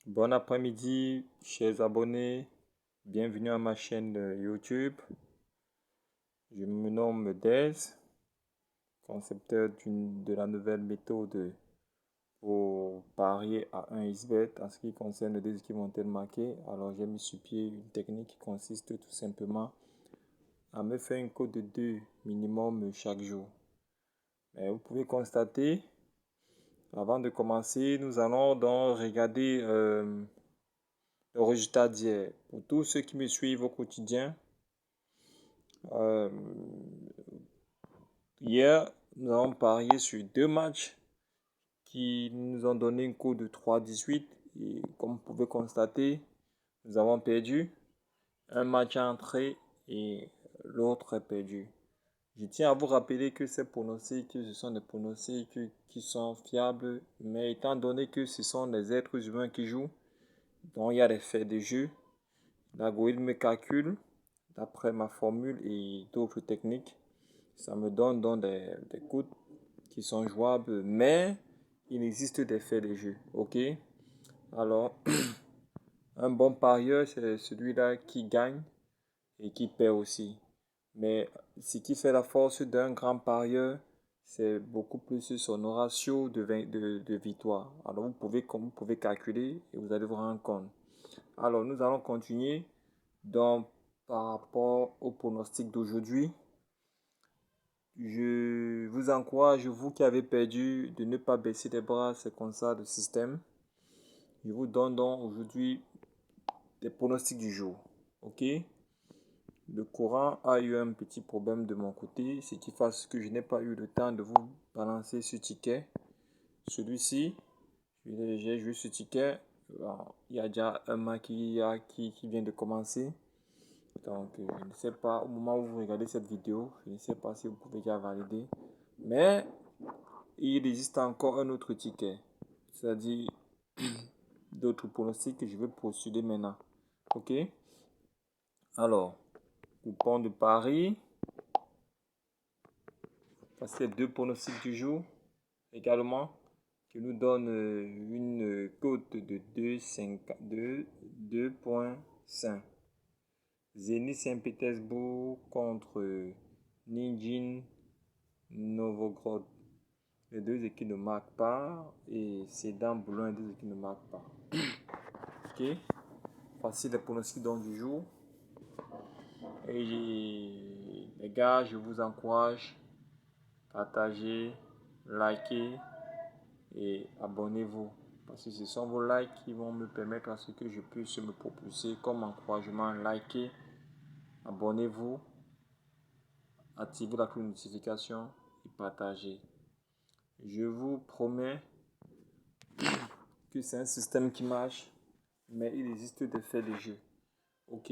Bon après-midi, chers abonnés. Bienvenue à ma chaîne YouTube. Je me nomme Dez, concepteur de la nouvelle méthode pour parier à 1xBet en ce qui concerne les équipes mondiales marquées. Alors, j'ai mis sur pied une technique qui consiste tout simplement à me faire une cote de 2 minimum chaque jour. Mais vous pouvez constater, avant de commencer, nous allons donc regarder le résultat d'hier. Pour tous ceux qui me suivent au quotidien, hier, nous avons parié sur deux matchs qui nous ont donné une cote de 3,18. Et comme vous pouvez constater, nous avons perdu. Un match à entrer et l'autre est perdu. Je tiens à vous rappeler que ces pronostics, ce sont des pronostics qui sont fiables, mais étant donné que ce sont des êtres humains qui jouent, donc il y a des faits de jeu, l'algorithme calcule d'après ma formule et d'autres techniques. Ça me donne donc des cotes qui sont jouables, mais il existe des faits de jeu. Ok? Alors, un bon parieur, c'est celui-là qui gagne et qui perd aussi. Mais ce qui fait la force d'un grand parieur, c'est beaucoup plus son ratio de victoire. Alors, vous pouvez calculer et vous allez vous rendre compte. Alors, nous allons continuer. Donc, par rapport au pronostic d'aujourd'hui, je vous encourage, vous qui avez perdu, de ne pas baisser les bras. C'est comme ça le système. Je vous donne donc aujourd'hui des pronostics du jour. Ok? Le courant a eu un petit problème de mon côté, ce qui fait que je n'ai pas eu le temps de vous balancer ce ticket. Celui-ci, j'ai joué ce ticket. Il y a déjà un match qui vient de commencer. Donc, je ne sais pas, au moment où vous regardez cette vidéo, je ne sais pas si vous pouvez déjà valider. Mais, il existe encore un autre ticket. C'est-à-dire d'autres pronostics que je vais postuler maintenant. Ok? Alors, coupon de Paris. Voici les deux pronostics du jour. Également, qui nous donne une cote de 2,5. Zénith Saint-Pétersbourg contre Nijin Novgorod. Les deux équipes ne marquent pas. Et Sedan Boulogne, les deux équipes ne marquent pas. Ok. Voici les pronostics du jour. Et les gars, je vous encourage. Partagez, likez et abonnez-vous. Parce que ce sont vos likes qui vont me permettre à ce que je puisse me propulser comme encouragement. Likez, abonnez-vous, activez la cloche de notification et partagez. Je vous promets que c'est un système qui marche, mais il existe des faits de jeu. Ok,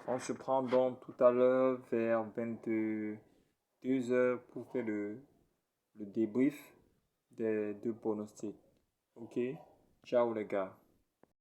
on se prend donc tout à l'heure vers 22h pour faire le débrief des deux pronostics. Ok, ciao les gars.